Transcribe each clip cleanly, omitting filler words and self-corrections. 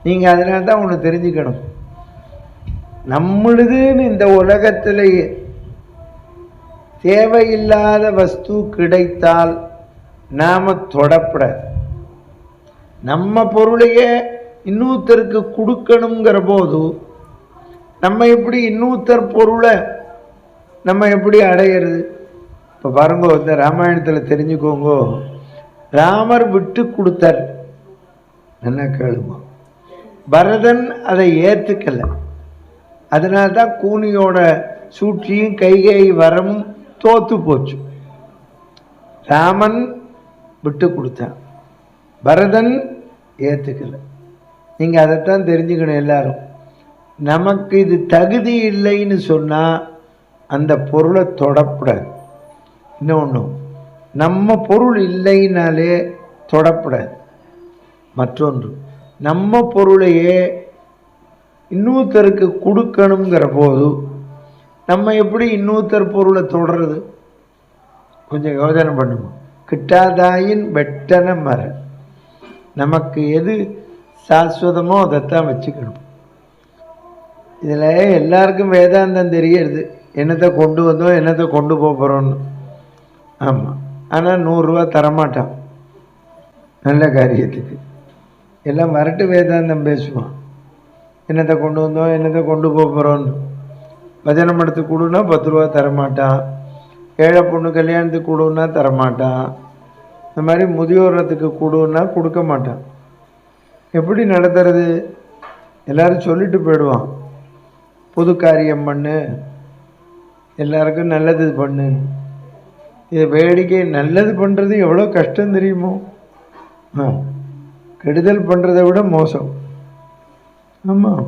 நீங்கள் அதனால தான் ஒன்று தெரிஞ்சுக்கணும், நம்மளுதுன்னு இந்த உலகத்தில் தேவையில்லாத வஸ்து கிடைத்தால் நாம் தொடப்படாது. நம்ம பொருளையே இன்னொருத்தருக்கு கொடுக்கணுங்கிற போது நம்ம எப்படி இன்னொருத்தர் பொருளை நம்ம எப்படி அடையிறது? இப்போ பாருங்க, இந்த ராமாயணத்தில் தெரிஞ்சுக்கோங்க, ராமர் விட்டு கொடுத்தார், என்ன கேளுங்க, பரதன் அதை ஏற்றுக்கல. அதனால்தான் கூனியோட சூழ்ச்சியும் கைகை வரமும் தோத்து போச்சு. ராமன் விட்டு கொடுத்தான், பரதன் ஏற்றுக்கல. நீங்கள் அதைத்தான் தெரிஞ்சுக்கணும் எல்லாரும். நமக்கு இது தகுதி இல்லைன்னு சொன்னால் அந்த பொருளை தொடப்படாது. இன்னொன்று, நம்ம பொருள் இல்லைனாலே தொடப்படாது. மற்றொன்று, நம்ம பொருளையே இன்னொருத்தருக்கு கொடுக்கணுங்கிற போது நம்ம எப்படி இன்னொருத்தர் பொருளை தொடர்றது? கொஞ்சம் யோசனை பண்ணுவோம். கிட்டாதாயின் வெட்டன மர, நமக்கு எது சாஸ்வதமோ அதைத்தான் வச்சுக்கணும். இதில் எல்லாருக்கும் வேதாந்தம் தெரியறது, என்னத்தை கொண்டு வந்தோம் என்னத்தை கொண்டு போகிறோன்னு. ஆமாம், ஆனால் 100 ரூபா தரமாட்டான் நல்ல காரியத்துக்கு. எல்லாம் வரட்டு வேதாந்தம் பேசுவான், என்னத்தை கொண்டு வந்தோம் என்னத்தை கொண்டு போகிறோன்னு. பஜனை மடத்துக்கு கொடுன்னா 10 ரூபா தரமாட்டான், ஏழை பொண்ணு கல்யாணத்துக்கு கொடுன்னா தரமாட்டான், இந்த மாதிரி முதியோரத்துக்கு கொடுன்னா கொடுக்க மாட்டான். எப்படி நடத்துறது? எல்லாரும் சொல்லிட்டு போயிடுவான், பொது காரியம் பண்ணு, எல்லாருக்கும் நல்லது பண்ணு. இது வேடிக்கை. நல்லது பண்ணுறது எவ்வளோ கஷ்டம் தெரியுமோ? கெடுதல் பண்ணுறதை விட மோசம். ஆமாம்,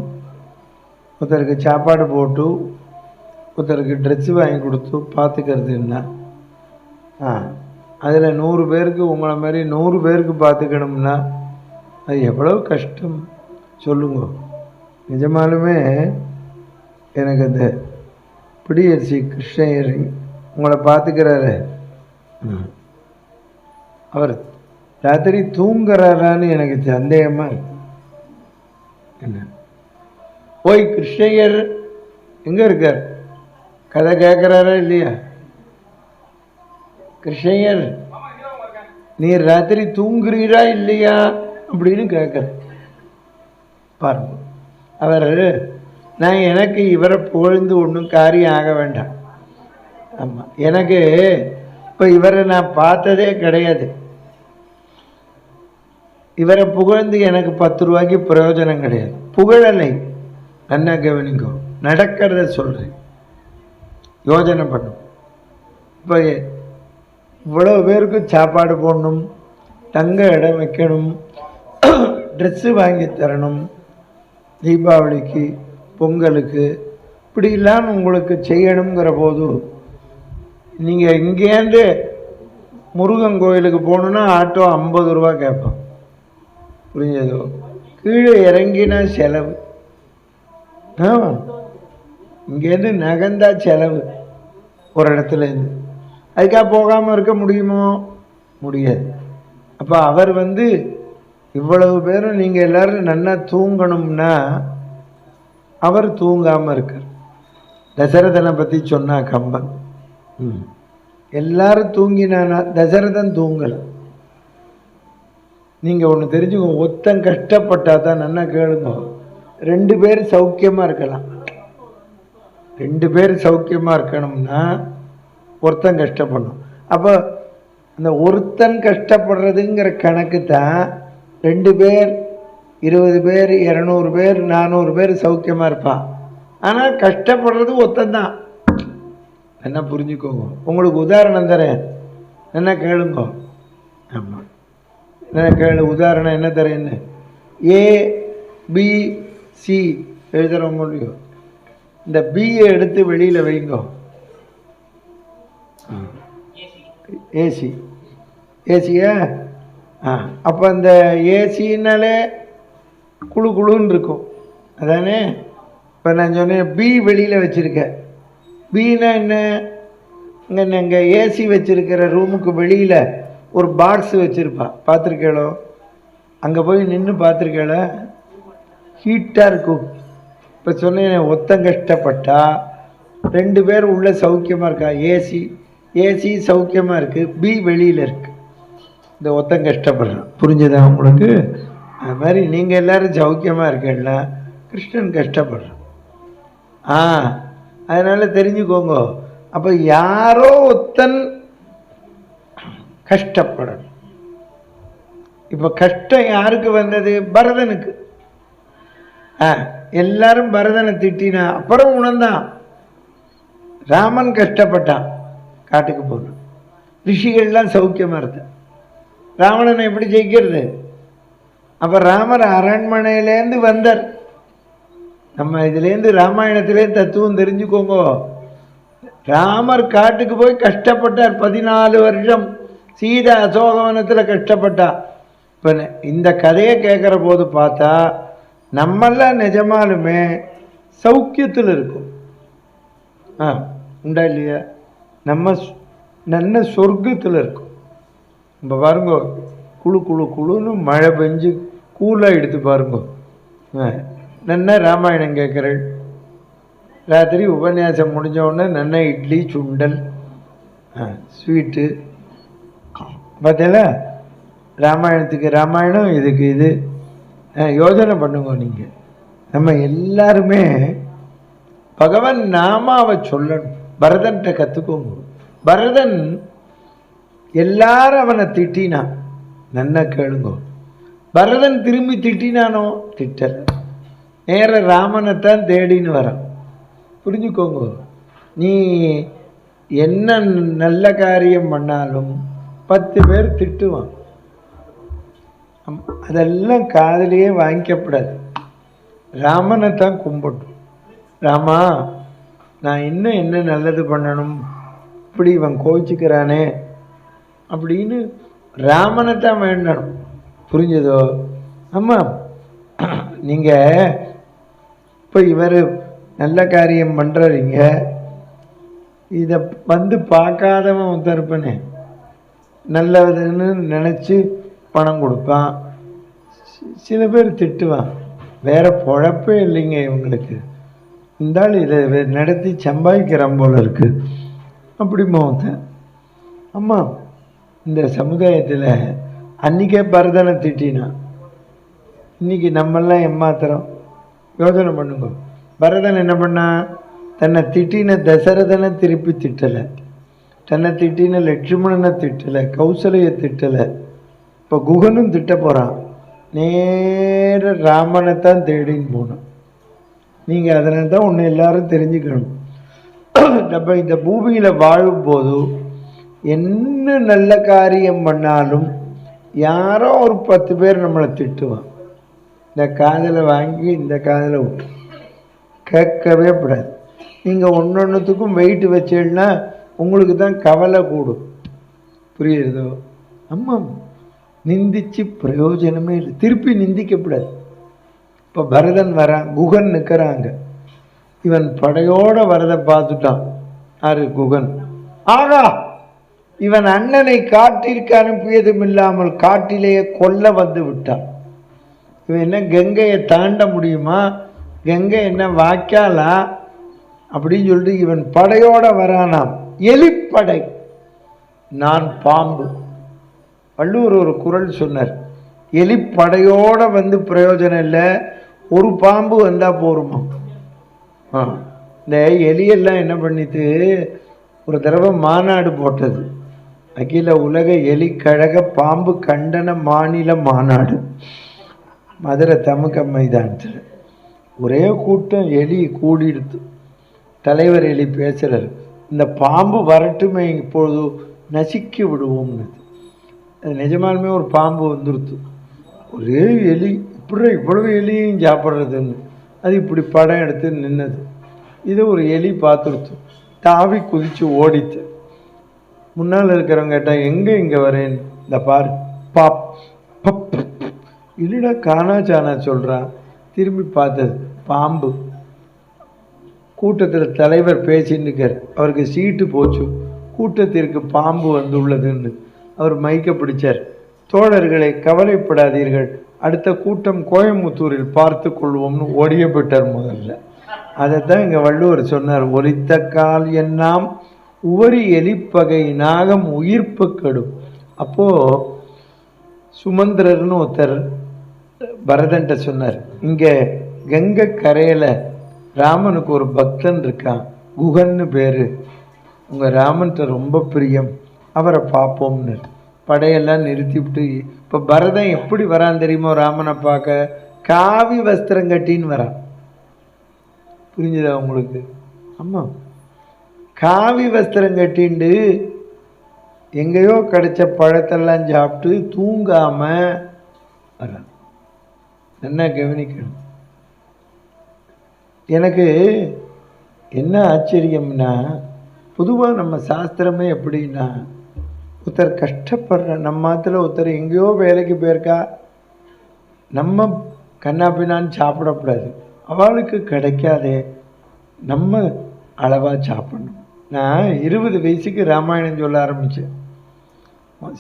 ஒருத்தருக்கு சாப்பாடு போட்டு ஒருத்தருக்கு ட்ரெஸ்ஸு வாங்கி கொடுத்து பார்த்துக்கிறதுன்னா, அதில் 100 பேருக்கு உங்களை மாதிரி 100 பேருக்கு பார்த்துக்கணும்னா அது எவ்வளோ கஷ்டம் சொல்லுங்க. நிஜமாலுமே எனக்கு அந்த பிடிஎஸ்சி கிருஷ்ணயர் உங்களை பார்த்துக்கிறாரு, அவர் ராத்திரி தூங்குறாரான்னு எனக்கு சந்தேகமாக இருக்கு. என்ன போய் கிருஷ்ணயர் எங்கே இருக்கார், கதை கேட்குறாரா இல்லையா? கிருஷ்ணயர், நீ ராத்திரி தூங்குறீரா இல்லையா அப்படின்னு கேட்குற பாருங்க. அவர், நான் எனக்கு இவரை புகழ்ந்து ஒன்றும் காரியம் ஆக வேண்டாம். ஆமாம், எனக்கு இப்போ இவரை நான் பார்த்ததே கிடையாது. இவரை புகழ்ந்து எனக்கு 10 ரூபாய்க்கு பிரயோஜனம் கிடையாது. புகழலை நல்லா கவனிங்கோ, நடக்கிறத சொல்கிறேன், யோஜனை பண்ணும். இப்போ இவ்வளோ பேருக்கு சாப்பாடு போடணும், தங்க இடம் வைக்கணும், ட்ரெஸ்ஸு வாங்கி தரணும், தீபாவளிக்கு பொங்கலுக்கு இப்படிலாம் உங்களுக்கு செய்யணுங்கிற போது நீங்கள் இங்கேருந்து முருகன் கோயிலுக்கு போகணுன்னா ஆட்டோ 50 ரூபா கேட்பான், புரிஞ்சதோ? கீழே இறங்கினா செலவு. இங்கேருந்து நகர்ந்தா செலவு ஒரு இடத்துலேருந்து. அதுக்காக போகாமல் இருக்க முடியுமோ? முடியாது. அப்போ அவர் இவ்வளவு பேரும் நீங்கள் எல்லோரும் நல்லா தூங்கணும்னா அவர் தூங்காமல் இருக்கார். தசரதனை பற்றி சொன்னா கம்பன், எல்லாரும் தூங்கினானா தசரதன் தூங்கலை. நீங்கள் ஒன்று தெரிஞ்சுக்கோங்க, ஒருத்தன் கஷ்டப்பட்டா தான், நல்லா கேளுங்க, 2 பேர் சௌக்கியமாக இருக்கலாம். 2 பேர் சௌக்கியமாக இருக்கணும்னா ஒருத்தன் கஷ்டப்படணும். அப்போ அந்த ஒருத்தன் கஷ்டப்படுறதுங்கிற கணக்கு தான் 2 பேர் 20 பேர் 200 பேர் 400 பேர் சௌக்கியமாக இருப்பான். ஆனால் கஷ்டப்படுறது ஒருத்தந்தான். என்ன புரிஞ்சுக்கோங்க. உங்களுக்கு உதாரணம் தரேன், என்ன கேளுங்க. ஆமாம், என்ன கேளு, உதாரணம் என்ன தரேன்னு. ABC எழுதுகிற முடியும். இந்த பியை எடுத்து வெளியில் வைங்க. AC, Asia? அப்போ அந்த ஏசின்னாலே குழு குழுன்னு இருக்கும், அதானே? இப்போ நான் சொன்னேன் பி வெளியில் வச்சுருக்கேன். பின்னா என்ன? இங்கே ஏசி வச்சுருக்கிற ரூமுக்கு வெளியில் ஒரு பாக்ஸ் வச்சுருப்பா, பார்த்துருக்கேளோ? அங்கே போய் நின்று பார்த்துருக்கேளோ? ஹீட்டாக இருக்கும். இப்போ சொன்னேன், ஒத்தம் கஷ்டப்பட்டா 2 பேர் உள்ள சௌக்கியமாக இருக்கா, ஏசி சௌக்கியமாக இருக்குது, பி வெளியில் இருக்குது, இந்த ஒத்தம் கஷ்டப்படுறான். புரிஞ்சுதா உங்களுக்கு? அது மாதிரி நீங்கள் எல்லோரும் சௌக்கியமாக இருக்கீங்களா, கிருஷ்ணன் கஷ்டப்படுறான். அதனால் தெரிஞ்சுக்கோங்க. அப்போ யாரோ ஒத்தன் கஷ்டப்படணும். இப்போ கஷ்டம் யாருக்கு வந்தது? பரதனுக்கு. எல்லாரும் பரதனை திட்டினா அப்புறம் உணர்ந்தான். ராமன் கஷ்டப்பட்டான், காட்டுக்கு போனான், ரிஷிகள்லாம் சௌக்கியமாக இருந்த. ராவணனை எப்படி ஜெயிக்கிறது? அப்போ ராமர் அரண்மனையிலேருந்து வந்தார். நம்ம இதுலேருந்து ராமாயணத்திலேருந்து தத்துவம் தெரிஞ்சுக்கோங்க. ராமர் காட்டுக்கு போய் கஷ்டப்பட்டார் 14 வருஷம். சீதா அசோகவனத்தில் கஷ்டப்பட்டா. இப்போ இந்த கதையை கேட்குற போது பார்த்தா நம்மெல்லாம் நிஜமாலுமே சௌக்கியத்தில் இருக்கும். உண்டா இல்லையா? நம்ம நல்ல சொர்க்கத்தில் இருக்கும். இப்போ பாருங்க, குழுன்னு மழை பெஞ்சு கூலாக எடுத்து பாருங்க. நன்னா ராமாயணம் கேட்குறேன், ராத்திரி உபன்யாசம் முடிஞ்ச உடனே நன்னா இட்லி சுண்டல் ஸ்வீட்டு. பார்த்தீங்களா? ராமாயணத்துக்கு ராமாயணம், இதுக்கு இது. யோசனை பண்ணுங்க நீங்கள். நம்ம எல்லாருமே பகவான் நாமாவை சொல்லணும். பரதன்கிட்ட கற்றுக்கோங்க. பரதன் எல்லாரும் அவனை திட்டினான், நன்னா கேளுங்க. பரதன் திரும்பி திட்டினானோ? திட்டலை. நேர ராமனைத்தான் தேடின்னு வரான். புரிஞ்சுக்கோங்க. நீ என்ன நல்ல காரியம் பண்ணாலும் 10 பேர் திட்டுவான். அதெல்லாம் காதலியே வாங்கிக்கப்படாது. ராமனை தான் கும்பிடும். ராமா, நான் இன்னும் என்ன நல்லது பண்ணணும், இப்படி இவன் கோச்சிக்கிறானே அப்படின்னு ராமனை தான் வேண்டணும். புரிஞ்சதோ? ஆமாம். நீங்கள் இப்போ இவர் நல்ல காரியம் பண்ணுறீங்க, இதை பார்க்காதவன் ஒருத்தருப்பனே நல்லதுன்னு நினச்சி பணம் கொடுப்பான். சில பேர் திட்டுவான், வேற பொழப்பே இல்லைங்க இவங்களுக்கு, இருந்தாலும் இதை நடத்தி சம்பாதிக்கிறான் போல இருக்கு அப்படி மோத்தேன். அம்மா, இந்த சமுதாயத்தில் அன்றைக்கே பரதனை திட்டினா, இன்னைக்கு நம்மெல்லாம் ஏமாத்துறோம். யோசனை பண்ணுங்க. பரதன் என்ன பண்ணா? தன்னை திட்டின தசரதனை திருப்பி திட்டலை, தன்னை திட்டின லட்சுமணனை திட்டலை, கௌசலையை திட்டலை. இப்போ குகனும் திட்ட போகிறான். நேர ராமனை தான் தேடின்னு போனான். நீங்கள் அதனால தான் ஒன்று எல்லாரும் தெரிஞ்சுக்கணும். நம்ம இந்த பூமியில் வாழும்போது என்ன நல்ல காரியம் பண்ணாலும் யாரோ ஒரு 10 பேர் நம்மளை திட்டுவான். இந்த காதலை வாங்கி இந்த காதலை விட்டு கேட்கவே கூடாது. நீங்கள் ஒன்றொன்றுத்துக்கும் வெயிட் வச்சீங்கன்னா உங்களுக்கு தான் கவலை கூடும். புரியுறதோ? ஆமாம். நிந்திச்சு பிரயோஜனமே இல்லை. திருப்பி நிந்திக்கப்படாது. இப்போ பரதன் வரான், குகன் நிற்கிறாங்க. இவன் படையோட வரதை பார்த்துட்டான். ஆறு குகன். ஆகா, இவன் அண்ணனை காட்டிற்கு அனுப்பியதும் இல்லாமல் காட்டிலேயே கொல்ல வந்து விட்டான். இவன் என்ன கங்கையை தாண்ட முடியுமா? கங்கை என்ன வாய்க்காலா அப்படின்னு சொல்லிட்டு இவன் படையோட வரானாம். எலிப்படை, நான் பாம்பு. வள்ளுவர் ஒரு குறள் சொன்னார், எலிப்படையோட வந்து பிரயோஜனம் இல்லை, ஒரு பாம்பு வந்தா போருமா. இந்த எலியெல்லாம் என்ன பண்ணிட்டு ஒரு தடவை மாநாடு போட்டது, அகில உலக எலி கழக பாம்பு கண்டன மாநில மாநாடு, மதுரை தமுக மைதானத்தில். ஒரே கூட்டம், எலி கூடிடுத்து. தலைவர் எலி பேசுறாரு, இந்த பாம்பு வரட்டுமே, இப்பொழுது நசுக்கி விடுவோம்னு. அது நிஜமாலுமே ஒரு பாம்பு வந்துடுத்து. ஒரே எலி, இப்படி இவ்வளவு எலியும் சாப்பிட்றதுன்னு அது இப்படி படம் எடுத்து நின்னது. இதை ஒரு எலி பார்த்துடுத்து, தாவி குதிச்சு ஓடித்து. முன்னால் இருக்கிறவங்க கேட்டால், எங்கே இங்கே வரேன், இந்த பாரு பாப் பப் இல்லைடா காணாச்சானா சொல்கிறான். திரும்பி பார்த்தது பாம்பு. கூட்டத்தில் தலைவர் பேசின்னு இருக்கார், அவருக்கு சீட்டு போச்சு, கூட்டத்திற்கு பாம்பு வந்துள்ளதுன்னு. அவர் மைக்க பிடிச்சார், தோழர்களை கவலைப்படாதீர்கள், அடுத்த கூட்டம் கோயம்புத்தூரில் பார்த்து கொள்வோம்னு ஓடிய போயிட்டார் முதல்ல. அதைத்தான் இங்கே வள்ளுவர் சொன்னார், ஒலித்த கால் என்னாம் உவரி எலிப்பகை நாகம் உயிர்ப்பு கெடும். அப்போது சுமந்திரர்னு ஒருத்தர் பரதன்ட்ட சொன்னார், இங்கே கங்கை கரையில் ராமனுக்கு ஒரு பக்தன் இருக்கான், குகன்னு பேர், உங்கள் ராமன்கிட்ட ரொம்ப பிரியம், அவரை பார்ப்போம்னு. படையெல்லாம் நிறுத்திவிட்டு இப்போ பரதன் எப்படி வரான் தெரியுமோ ராமனை பார்க்க? காவி வஸ்திரம் கட்டின்னு வரான். புரிஞ்சுதா உங்களுக்கு? ஆமாம், காவி வஸ்திரம் கட்டிண்டு எங்கேயோ கிடைச்ச பழத்தெல்லாம் சாப்பிட்டு தூங்காம வரான். என்ன கவனிக்கணும். எனக்கு என்ன ஆச்சரியம்னா, பொதுவாக நம்ம சாஸ்திரமே எப்படின்னா, ஒருத்தர் கஷ்டப்படுற நம்ம ஆத்துல ஒருத்தர் எங்கேயோ வேலைக்கு போயிருக்கா, நம்ம கண்ணாப்பின்னான்னு சாப்பிடக்கூடாது, அவளுக்கு கிடைக்காதே, நம்ம அளவாக சாப்பிடணும். நான் 20 வயசுக்கு ராமாயணம் சொல்ல ஆரம்பித்தேன்.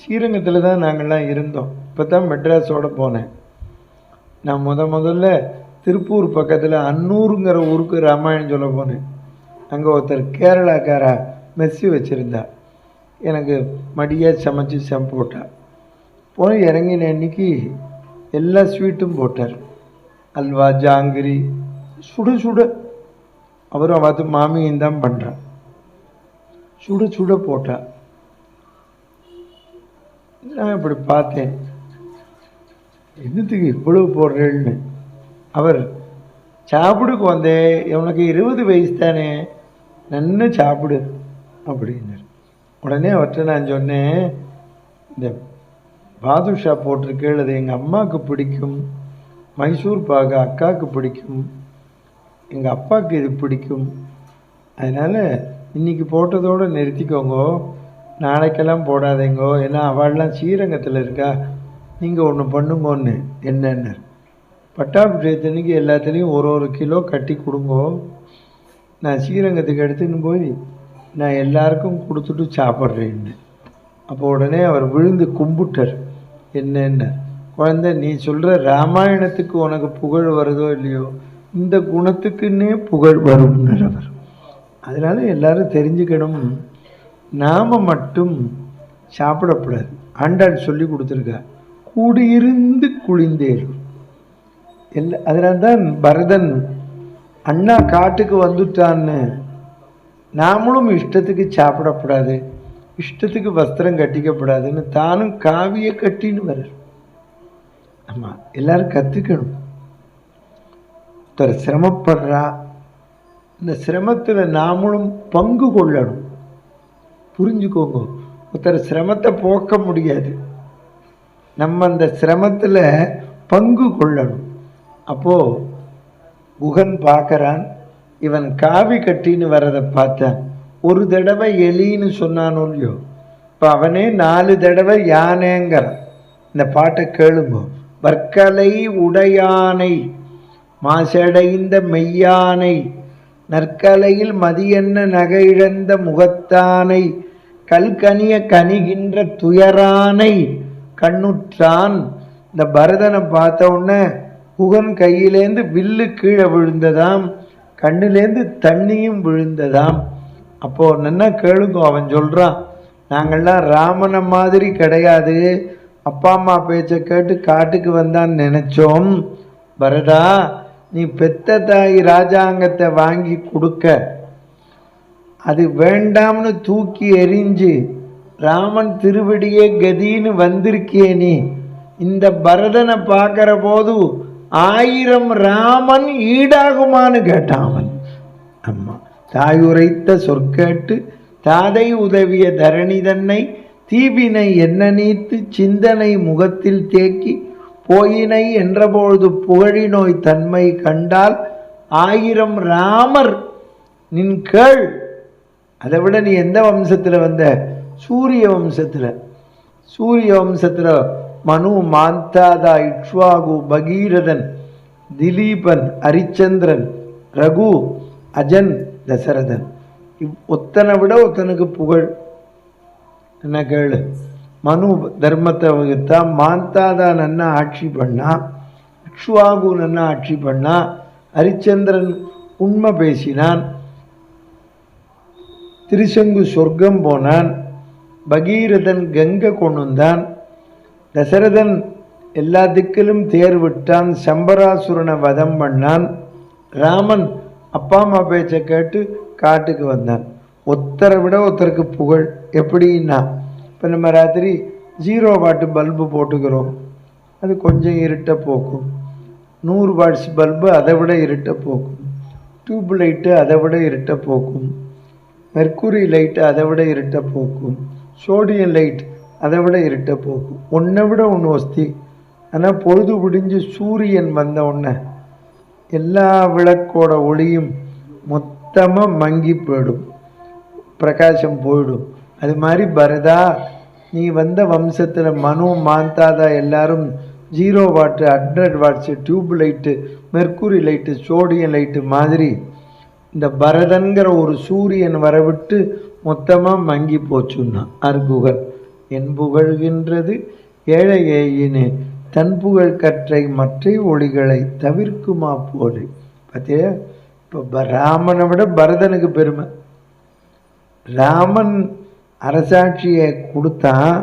ஸ்ரீரங்கத்தில் தான் நாங்கள்லாம் இருந்தோம். இப்போ தான் மெட்ராஸோடு போனேன். நான் முதல்ல திருப்பூர் பக்கத்தில் அன்னூருங்கிற ஊருக்கு ராமாயணம் சொல்ல போனேன். அங்கே ஒருத்தர் கேரளாக்காரா மெஸ்ஸி வச்சுருந்தா, எனக்கு மடியாக சமைச்சு போட்டார். போய் இறங்கின அன்னைக்கு எல்லா ஸ்வீட்டும் போட்டார், அல்வா, ஜாங்கிரி, சுட சுட. அவரும் பார்த்து மாமியும் தான் பண்ணுறான், சுட சுட போட்டா. நான் இப்படி பார்த்தேன், என்னத்துக்கு இவ்வளவு போடுறேன்னு. அவர் சாப்பிடுக்கு வந்தேன், உனக்கு 20 வயசு தானே, நன்னு சாப்பிடு அப்படின்னார். உடனே அவர்கிட்ட நான் சொன்னேன், இந்த பாதுஷா போட்டிருக்கேள், அது எங்கள் அம்மாவுக்கு பிடிக்கும், மைசூர் பாகு அக்காவுக்கு பிடிக்கும், எங்கள் அப்பாவுக்கு இது பிடிக்கும், அதனால் இன்றைக்கி போட்டதோடு நிறுத்திக்கோங்கோ, நாளைக்கெல்லாம் போடாதீங்கோ, ஏன்னா அவள்லாம் ஸ்ரீரங்கத்தில் இருக்கா, நீங்கள் ஒன்று பண்ணுங்கன்னு. என்னென்ன பட்டாபிஷேகத்தன்னைக்கு எல்லாத்துலேயும் ஒரு கிலோ கட்டி கொடுங்கோ, நான் ஸ்ரீரங்கத்துக்கு எடுத்துன்னு போய் நான் எல்லாருக்கும் கொடுத்துட்டு சாப்பிட்றேன்னு. அப்போ உடனே அவர் விழுந்து கும்பிட்டார். என்னென்ன குழந்தை, நீ சொல்கிற ராமாயணத்துக்கு உனக்கு புகழ் வருதோ இல்லையோ, இந்த குணத்துக்குன்னே புகழ் வரும்னர் அவர். அதனால் எல்லாரும் தெரிஞ்சுக்கணும், நாம் மட்டும் சாப்பிடக்கூடாது. ஆண்டாள் சொல்லி கொடுத்துருக்கா, கூடியிருந்து குளிந்தேரும். அதனால்தான் பரதன் அண்ணா காட்டுக்கு வந்துட்டான்னு நாமளும் இஷ்டத்துக்கு சாப்பிடக்கூடாது, இஷ்டத்துக்கு வஸ்திரம் கட்டிக்கப்படாதுன்னு தானும் காவியை கட்டின்னு வர. ஆமாம், எல்லாரும் கற்றுக்கணும். ஒருத்தர் சிரமப்படுறா, இந்த சிரமத்தில் நாமளும் பங்கு கொள்ளணும். புரிஞ்சுக்கோங்க, ஒருத்தர் சிரமத்தை போக்க முடியாது, நம்ம அந்த சிரமத்தில் பங்கு கொள்ளணும். அப்போது குகன் பார்க்குறான், இவன் காவி கட்டின்னு வர்றதை பார்த்தான். ஒரு தடவை எலின்னு சொன்னானோ இல்லையோ, இப்போ அவனே 4 தடவை யானைங்கிறான். இந்த பாட்டை கேளுங்க. வர்க்கலை உடையானை மாசடைந்த மெய்யானை, நற்கலையில் மதியென்ன நகையிழந்த முகத்தானை, கல்கனிய கனிகின்ற துயரானை கண்ணுற்றான். இந்த பரதனை பார்த்த உடனே குகன் கையிலேருந்து வில்லு கீழே விழுந்ததாம், கண்ணிலேருந்து தண்ணியும் விழுந்ததாம். அப்போது நல்லா கேளுங்க, அவன் சொல்கிறான், நாங்கள்லாம் ராமனை மாதிரி கிடையாது, அப்பா அம்மா பேச்சை கேட்டு காட்டுக்கு வந்தான்னு நினச்சோம். பரதா, நீ பெத்த தாய் ராஜாங்கத்தை வாங்கி கொடுக்க, அது வேண்டாம்னு தூக்கி எறிஞ்சு ராமன் திருவடியே கதின்னு வந்திருக்கியே நீ. இந்த பரதனை பார்க்குற போது 1000 ராமன் ஈடாகுமான்னு கேட்டான் அவன். அம்மா தாயுரைத்த சொற்கேட்டு தாதை உதவிய தரணி தன்னை தீவினை என்ன நீத்து சிந்தனை முகத்தில் தேக்கி போயினை என்றபொழுது புகழினோய் தன்மை கண்டால் 1000 ராமர் நின் கேள். அதை விட நீ எந்த வம்சத்தில் வந்த? சூரிய வம்சத்தில். சூரிய வம்சத்தில் மனு, மாந்தாதா, இக்ஷ்வாகு, பகீரதன், திலீபன், ஹரிச்சந்திரன், ரகு, அஜன், தசரதன். ஒத்தனை விட ஒத்தனுக்கு புகழ். என்ன கேளு. மனு தர்மத்தை வகுத்தா, மாந்தாதா நன்னா ஆட்சி பண்ணா, இக்ஷ்வாகு நன்னா ஆட்சி பண்ணா, ஹரிச்சந்திரன் உண்மை பேசினான், திருசங்கு சொர்க்கம் போனான், பகீரதன் கங்கை கொண்டு வந்தான், தசரதன் எல்லா திக்கிலும் தேர் விட்டான், சம்பராசுரனை வதம் பண்ணான், ராமன் அப்பா அம்மா பேச்சை கேட்டு காட்டுக்கு வந்தான். ஒருத்தரை விட ஒருத்தருக்கு புகழ். எப்படின்னா, இப்போ நம்ம ராத்திரி 0 வாட் பல்பு போட்டுக்கிறோம், அது கொஞ்சம் இருட்ட போக்கும். 100 வாட்ஸ் பல்பு அதை விட இருட்ட போக்கும். டியூப் லைட்டு அதை விட இருட்ட போக்கும். மெர்க்குரி லைட்டு அதை விட இருட்ட போக்கும். சோடியம் லைட் அதை விட இருட்ட போக்கும். ஒன்றை விட ஒன்று வசதி. ஆனால் பொழுது விடிஞ்சு சூரியன் வந்த உடனே எல்லா விளக்கோட ஒளியும் மொத்தமாக மங்கி போயிடும், பிரகாசம் போயிடும். அது மாதிரி பரதா, நீ வந்த வம்சத்தில் மனு மாந்தாதா எல்லாரும் 0 what 100 watts tube light, mercury light, sodium light மாதிரி இந்த பரதன்கிற ஒரு சூரியன் வரவிட்டு மொத்தமாக மங்கி போச்சுன்னா அர்குகர். என் புகழ்கின்றது ஏழை ஏயினே, தன் புகழ் கற்றை மற்ற ஒளிகளை தவிர்க்குமா போலே. பார்த்தியா, இப்போ ராமனை விட பரதனுக்கு பெருமை. ராமன் அரசாட்சியை கொடுத்தான்,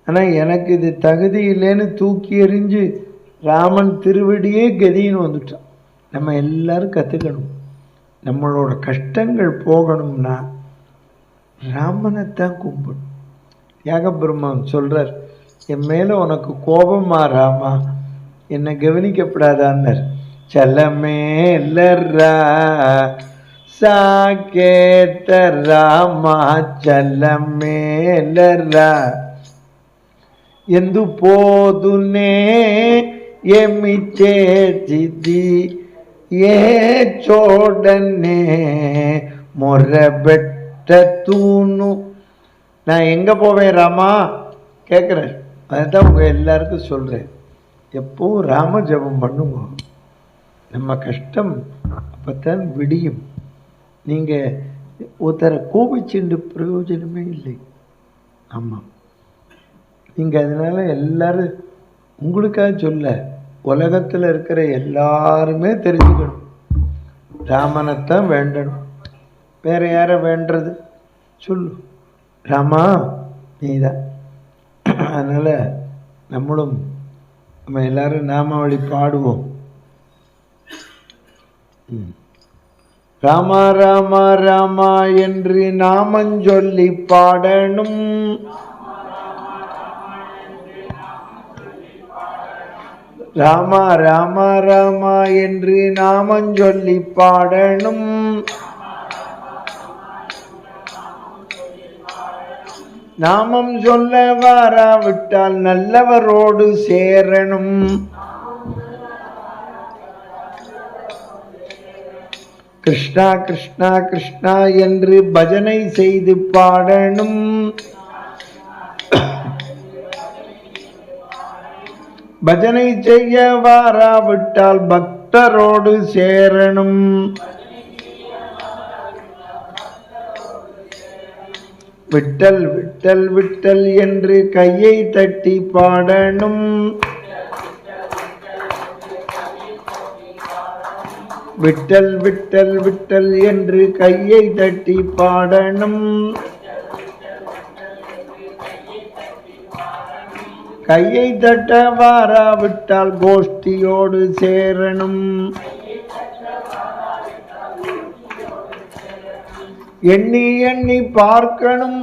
ஆனால் எனக்கு இது தகுதி இல்லைன்னு தூக்கி எறிஞ்சு ராமன் திருவடியே கதின்னு வந்துட்டான். நம்ம எல்லாரும் கற்றுக்கணும், நம்மளோட கஷ்டங்கள் போகணும்னா ராமனைத்தான் கும்பிடணும். தியாகபிரம்மன் சொல்கிறார், என் மேலே உனக்கு கோபமா ராமா, என்னை கவனிக்கப்படாதான்னர். చలమేలరా సాకేత రామ చలమేలరా ఎందు పోదునే ఏమి చేసిది ఏ చూడనే మొరబెట్ట తూను. நான் எங்கே போவேன் ராமா கேட்குறேன். அதுதான் உங்கள் எல்லாருக்கும் சொல்கிறேன், எப்பவும் ராம ஜபம் பண்ணுங்க. நம்ம கஷ்டம் அப்போத்தான் விடியும். நீங்கள் ஒருத்தரை கோபிச்சுண்டு பிரயோஜனமே இல்லை. ஆமாம், நீங்கள் அதனால் எல்லாரும் உங்களுக்காக சொல்ல, உலகத்தில் இருக்கிற எல்லாருமே தெரிஞ்சுக்கணும், ராமனைத்தான் வேண்டணும். வேறு யாரை வேண்டுறது சொல்லு, ராமா நீதான். அதனால் நம்மளும் நம்ம எல்லாரும் நாமாவளி பாடுவோம். ராமா ராமா ராமா என்று நாமஞ்சொல்லி பாடணும், ராமா ராமா ராமா என்று நாமஞ்சொல்லி பாடணும், நாமம் சொல்ல வாராவிட்டால் நல்லவரோடு சேரணும், கிருஷ்ணா கிருஷ்ணா கிருஷ்ணா என்று பஜனை செய்து பாடணும், பஜனை செய்ய வாராவிட்டால் பக்தரோடு சேரணும், விட்டல் விட்டல் விட்டல் என்று கையை தட்டி பாடணும், விட்டல் விட்டல் விட்டல் என்று கையை தட்டி பாடணும், கையை தட்ட வாராவிட்டால் கோஷ்டியோடு சேரணும், எண்ணி எண்ணி பார்க்கணும்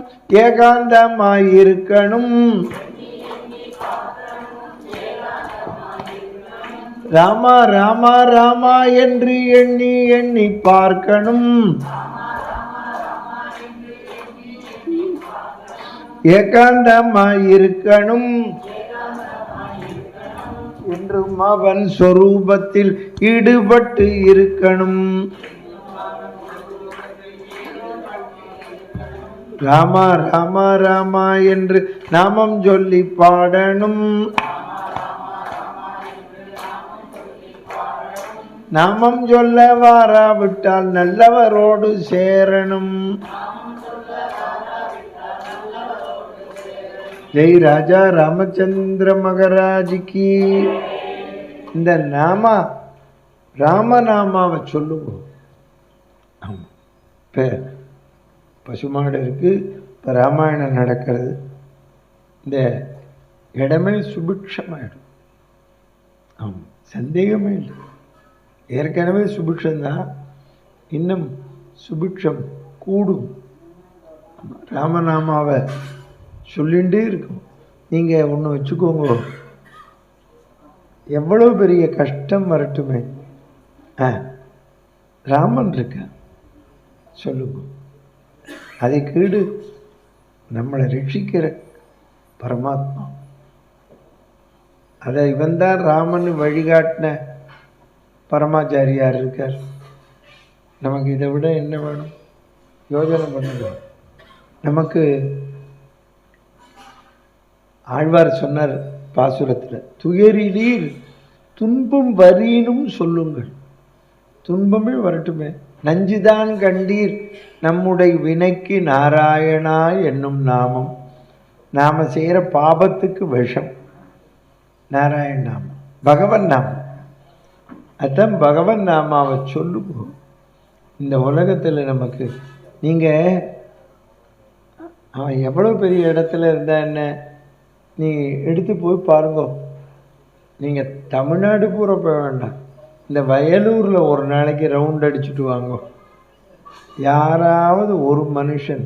ஏகாந்தமாயிருக்கணும், ராமா ராமா ராமா என்று எண்ணி எண்ணி பார்க்கணும், ஏகாந்தமாயிருக்கணும், என்றும் அவன் சொரூபத்தில் ஈடுபட்டு இருக்கணும், ராமா ராமா ராமா என்று நாமம் சொல்லி பாடணும், நாமம் சொல்ல வாராவிட்டால் நல்லவரோடு சேரணும், ஜெய் ராஜா ராமச்சந்திர மகராஜிக்கு. இந்த ராமநாமாவை சொல்லுங்க. ஆமாம், இப்போ பசுமாடு இருக்கு, இப்போ ராமாயணம் நடக்கிறது, இந்த இடமே சுபிக்ஷமாயிடும். ஆமாம், சந்தேகமே இல்லை. ஏற்கனவே சுபிக்ஷந்தான், இன்னும் சுபிக்ஷம் கூடும். ராமநாமாவை சொல்லிகிட்டே இருக்கும். நீங்கள் ஒன்று வச்சுக்கோங்க, எவ்வளோ பெரிய கஷ்டம் வரட்டுமே, ராமன் இருக்க சொல்லுங்க. அதை கீடு நம்மளை ரட்சிக்கிற பரமாத்மா. அதை இவன் தான் ராமன் வழிகாட்டின பரமாச்சாரியார் இருக்கார். நமக்கு இதை விட என்ன வேணும்? யோஜனை பண்ணுங்க. நமக்கு ஆழ்வார் சொன்னார் பாசுரத்தில், துயரிலீர் துன்பம் வரீனும் சொல்லுங்கள். துன்பமே வரட்டுமே, நஞ்சுதான் கண்டீர் நம்முடைய வினைக்கு நாராயணா என்னும் நாமம். நாம் செய்கிற பாபத்துக்கு விஷம் நாராயண நாமம், பகவன் நாமம். அதான் பகவன் நாமாவை சொல்லுவோம். இந்த உலகத்தில் நமக்கு நீங்கள் அவன் எவ்வளோ பெரிய இடத்துல இருந்தா என்ன, நீ எடுத்து போய் பாருங்க. நீங்கள் தமிழ்நாடு பூரா போக வேண்டாம், இந்த வயலூரில் ஒரு நாளைக்கு ரவுண்ட் அடிச்சுட்டு வாங்க. யாராவது ஒரு மனுஷன்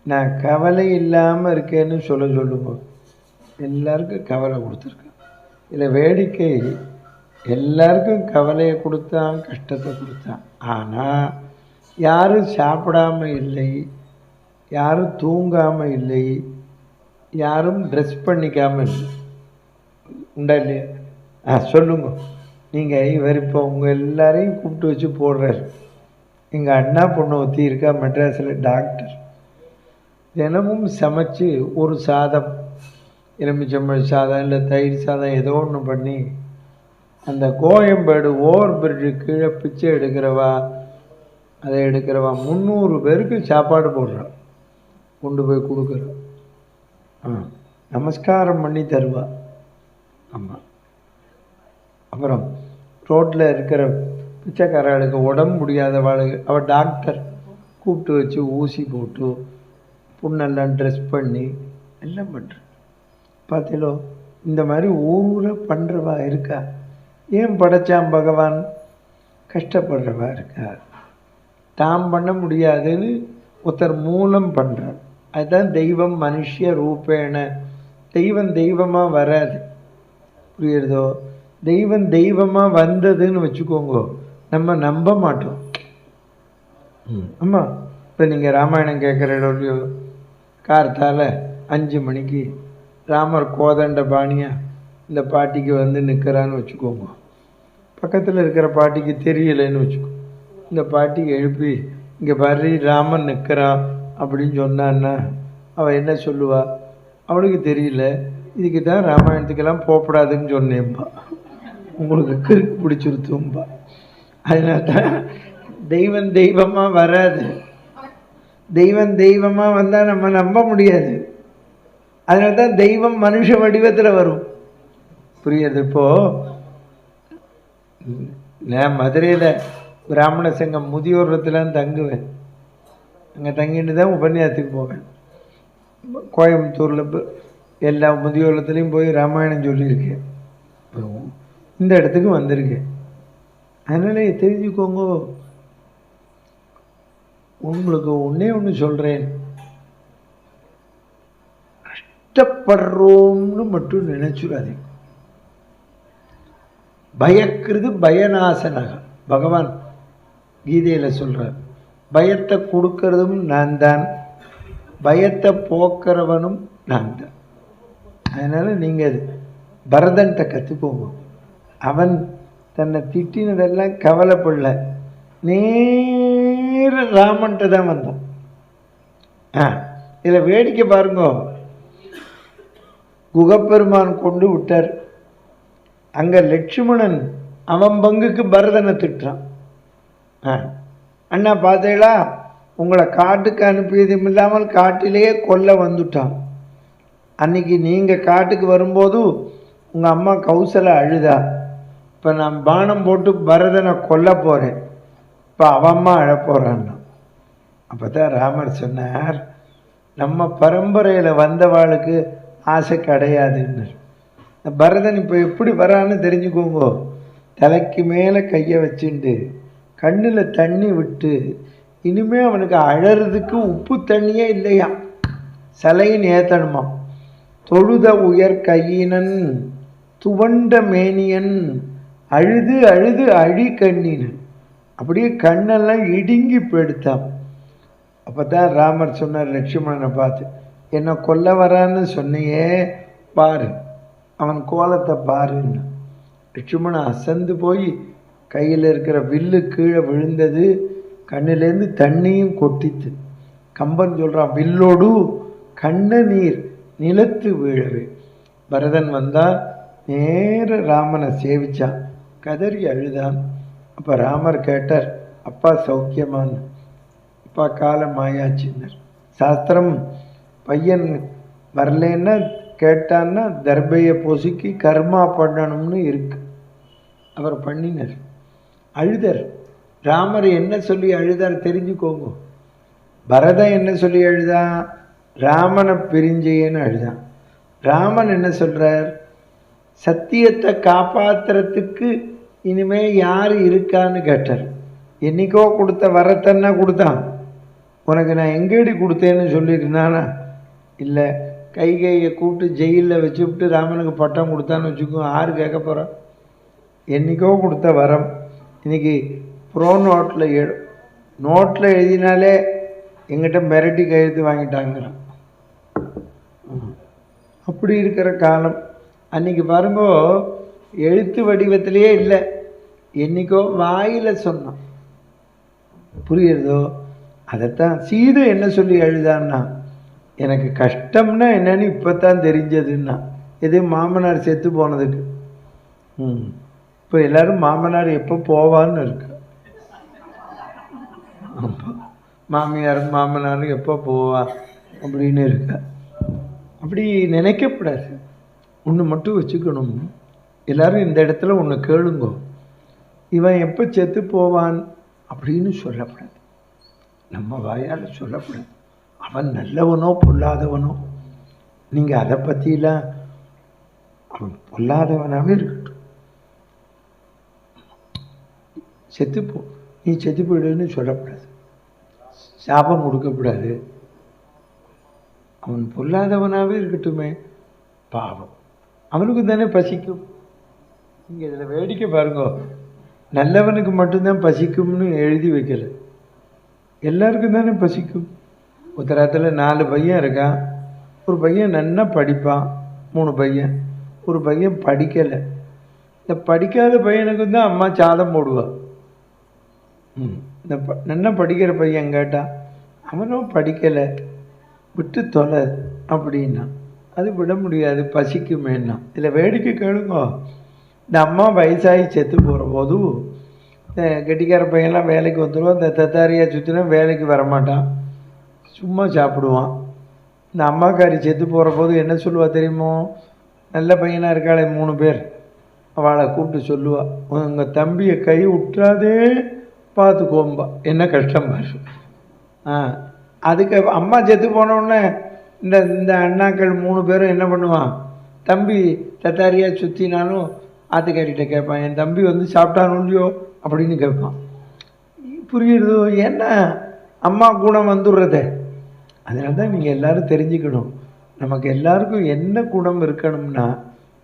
நான் கவலை இல்லாமல் இருக்கேன்னு சொல்லுங்க. எல்லாருக்கும் கவலை கொடுத்துருக்கேன். இதில் வேடிக்கை, எல்லாருக்கும் கவலையை கொடுத்தான், கஷ்டத்தை கொடுத்தான். ஆனால் யாரும் சாப்பிடாம இல்லை, யாரும் தூங்காமல் இல்லை, யாரும் ட்ரெஸ் பண்ணிக்காமல் இல்லை. உண்டா இல்லையா? சொல்லுங்க. நீங்கள் இவர் இப்போ உங்கள் எல்லாரையும் கூப்பிட்டு வச்சு போடுறாரு. எங்கள் அண்ணா பொண்ணு ஒத்தி இருக்கா மெட்ராஸில் டாக்டர். தினமும் சமைச்சு ஒரு சாதம், எலுமிச்சம்பழ சாதம் இல்லை தயிர் சாதம் ஏதோ ஒன்று பண்ணி அந்த கோயம்பேடு ஓவர் பிரிட்ஜு கீழே பிச்சை எடுக்கிறவா, அதை எடுக்கிறவா 300 பேருக்கு சாப்பாடு போடுறான், கொண்டு போய் கொடுக்குறான். நமஸ்காரம் பண்ணி தருவா. ஆமாம். அப்புறம் ரோட்டில் இருக்கிற பிச்சைக்காரர்களுக்கு உடம்பு முடியாதவாளுக்கு அவள் டாக்டர் கூப்பிட்டு வச்சு ஊசி போட்டு புண்ணெல்லாம் ட்ரெஸ் பண்ணி எல்லாம் பண்ணுற. பார்த்தீங்களோ, இந்த மாதிரி ஊரில் பண்ணுறவா இருக்கா. ஏன் படைச்சான் பகவான்? கஷ்டப்படுறவா இருக்கா. தாம் பண்ண முடியாதுன்னு ஒருத்தர் மூலம் பண்ணுறார். அதுதான் தெய்வம் மனுஷிய ரூபேண. தெய்வம் தெய்வமாக வராது, புரியுறதோ? தெய்வம் தெய்வமாக வந்ததுன்னு வச்சுக்கோங்க, நம்ம நம்ப மாட்டோம். ஆமாம். இப்போ நீங்கள் ராமாயணம் கேட்குற இல்லையோ, கார்த்தால் 5 மணிக்கு ராமர் கோதண்ட பாணியா இந்த பாட்டிக்கு வந்து நிற்கிறான்னு வச்சுக்கோங்க. பக்கத்தில் இருக்கிற பாட்டிக்கு தெரியலைன்னு வச்சுக்கோ. இந்த பாட்டி எழுப்பி இங்கே பாரு ராமன் நிற்கிறான் அப்படின்னு சொன்னான்னா அவள் என்ன சொல்லுவா? அவளுக்கு தெரியல, இதுக்கு தான் ராமாயணத்துக்கெல்லாம் போகப்படாதுன்னு சொன்னேன்பா, உங்களுக்கு கிறுக்கு பிடிச்சிருத்தும்பா. அதனால தான் தெய்வம் தெய்வமாக வராது. தெய்வம் தெய்வமாக வந்தால் நம்ம நம்ப முடியாது. அதனால தான் தெய்வம் மனுஷ வடிவத்தில் வரும், புரியுது? இப்போது நான் மதுரையில் பிராமண சங்கம் முதியோரத்துலாம் தங்குவேன். அங்கே தங்கிட்டு தான் உபன்யாசத்துக்கு போவேன். கோயம்புத்தூரில் எல்லா முதியோரத்துலேயும் போய் ராமாயணம் சொல்லியிருக்கேன். இந்த இடத்துக்கு வந்திருக்கேன். அதனால் தெரிஞ்சுக்கோங்க. உங்களுக்கு ஒன்றே ஒன்று சொல்கிறேன், கஷ்டப்படுறோம்னு மட்டும் நினைச்சுடாதீங்க. பயக்கிறது பயநாசனக. பகவான் கீதையில் சொல்கிறார், பயத்தை கொடுக்கறதும் நான் தான், பயத்தை போக்குறவனும் நான் தான். அதனால் நீங்கள் பரதன்ட்ட கற்றுக்கோங்க. அவன் தன்னை திட்டினதெல்லாம் கவலைப்படல, நேர ராமன்ட்ட தான் வந்தான். இதில் வேடிக்கை பாருங்க, குகப்பெருமான் கொண்டு விட்டார். அங்கே லட்சுமணன் அவன் பங்குக்கு பரதனை திட்டுறான். அண்ணா பார்த்தீங்களா, உங்களை காட்டுக்கு அனுப்பியதும் இல்லாமல் காட்டிலேயே கொல்ல வந்துட்டான். அன்னைக்கு நீங்கள் காட்டுக்கு வரும்போது உங்கள் அம்மா கௌசலை அழுதா. இப்போ நான் பானம் போட்டு பரதனை கொல்ல போகிறேன், இப்போ அவன் அம்மா அழப்போகிறான்னா. அப்போ தான் ராமர் சொன்னார், நம்ம பரம்பரையில் வந்தவாளுக்கு ஆசை கிடையாதுன்னு. பரதன் இப்போ எப்படி வரான்னு தெரிஞ்சுக்கோங்க. தலைக்கு மேலே கையை வச்சுண்டு கண்ணில் தண்ணி விட்டு, இனிமே அவனுக்கு அழறதுக்கு உப்பு தண்ணியே இல்லையா, சலையின் ஏத்தணுமா. தொழுத உயர் கையினன் துவண்ட மேனியன் அழுது அழுது அழி கண்ணினன். அப்படியே கண்ணெல்லாம் இடுங்கி போயிடுத்தான். அப்போ தான் ராமர் சொன்னார் லட்சுமணனை பார்த்து, என்னை கொல்ல வரான்னு சொன்னையே, பாரு அவன் கோலத்தை பாருன்னு. லட்சுமணன் அசந்து போய் கையில் இருக்கிற வில்லு கீழே விழுந்தது, கண்ணிலேருந்து தண்ணியும் கொட்டித்து. கம்பன் சொல்கிறான், வில்லோடு கண்ண நீர் நிலத்து வீழவே. பரதன் வந்தால் நேர ராமனை சேவிச்சான், கதறி அழுதான். அப்போ ராமர் கேட்டார், அப்பா சௌக்கியமான்னு. அப்பா காலம் ஆயாச்சுன்னார். சாஸ்திரம் பையன் வரலன்னா கேட்டான்னா தர்பையை பொசுக்கி கர்மா பண்ணணும்னு இருக்கு. அவர் பண்ணினார், அழுதார். ராமர் என்ன சொல்லி அழுதார் தெரிஞ்சுக்கோங்க. பரதன் என்ன சொல்லி அழுதான், ராமனை பிரிஞ்சேன்னு அழுதான். ராமன் என்ன சொல்றார், சத்தியத்தை காப்பாற்றுறதுக்கு இனிமே யார் இருக்கான்னு கேட்டார். என்னைக்கோ கொடுத்த வரத்தன்னா கொடுத்தான், உனக்கு நான் எங்கேடி கொடுத்தேன்னு சொல்லியிருந்தானா? இல்லை, கைகையை கூப்பிட்டு ஜெயிலில் வச்சுவிட்டு ராமனுக்கு பட்டம் கொடுத்தான்னு வச்சுக்கோ, யார் கேட்க போகிறான்? என்றைக்கோ கொடுத்த வரம் இன்றைக்கி ப்ரோ நோட்டில் எழுதினாலே எங்கிட்ட மிரட்டி கையெழுத்து வாங்கிட்டாங்கிறான். அப்படி இருக்கிற காலம். அன்றைக்கி பாருங்கோ, எழுத்து வடிவத்திலேயே இல்லை, என்றைக்கோ வாயில் சொன்னான். புரியுறதோ? அதைத்தான் சீதை என்ன சொல்லி எழுதான்னா, எனக்கு கஷ்டம்னா என்னன்னு இப்போ தான் தெரிஞ்சதுன்னா. எது, மாமனார் செத்து போனதுக்கு. இப்போ எல்லோரும் மாமனார் எப்போ போவான்னு இருக்கு. மாமியார் மாமனார் எப்போ போவா அப்படின்னு இருக்க. அப்படி நினைக்கப்படாது. ஒன்று மட்டும் வச்சுக்கணும், எல்லோரும் இந்த இடத்துல ஒன்று கேளுங்கோ, இவன் எப்போ செத்து போவான் அப்படின்னு சொல்லப்படாது. நம்ம வாயால் சொல்லப்படாது. அவன் நல்லவனோ பொல்லாதவனோ, நீங்கள் அதை பற்றிலாம், அவன் பொல்லாதவனாகவே இருக்கட்டும், செத்துப்போ, நீ செத்து போயிடுன்னு சொல்லக்கூடாது, சாபம் கொடுக்கக்கூடாது. அவன் பொல்லாதவனாகவே இருக்கட்டுமே, பாவம், அவனுக்கு தானே பசிக்கும். நீங்கள் இதில் வேடிக்கை பாருங்க, நல்லவனுக்கு மட்டும்தான் பசிக்கும்னு எழுதி வைக்கல, எல்லாருக்கும் தானே பசிக்கும். உத்தரத்தில் 4 பையன் இருக்கான். ஒரு பையன் நல்லா படிப்பான், 3 பையன். ஒரு பையன் படிக்கலை. இந்த படிக்காத பையனுக்கு தான் அம்மா சாதம் போடுவாள். இந்த நல்லா படிக்கிற பையன் கேட்டான், அவனும் படிக்கலை, விட்டு தொலை அப்படின்னா, அது விட முடியாது, பசிக்குமேன்னா. இதில் வேடிக்கை கேளுங்க, இந்த அம்மா வயசாகி செத்து போகிற போது இந்த கெட்டிக்கார பையன்லாம் வேலைக்கு வந்துடுவான். இந்த தத்தாரியாக சுற்றினா வேலைக்கு வரமாட்டான், சும்மா சாப்பிடுவான். இந்த அம்மாக்காரி செத்து போகிற போது என்ன சொல்லுவா தெரியுமோ, நல்ல பையனாக இருக்காளே 3 பேர், அவளை கூப்பிட்டு சொல்லுவா, உங்கள் தம்பியை கை விட்டுறாதே பார்த்துக்கோம்பா, என்ன கஷ்டம் பாரு. அதுக்கு அம்மா செத்து போனோடனே இந்த இந்த அண்ணாக்கள் 3 பேரும் என்ன பண்ணுவான், தம்பி தத்தாரியாக சுற்றினாலும் ஆத்துக்காரிகிட்ட கேட்பான், என் தம்பி வந்து சாப்பிட்டானோ இல்லையோ அப்படின்னு கேட்பான். புரியுறதோ? என்ன அம்மா குணம் வந்துடுறதே. அதனால தான் நீங்கள் எல்லோரும் தெரிஞ்சுக்கணும், நமக்கு எல்லாருக்கும் என்ன குணம் இருக்கணும்னா,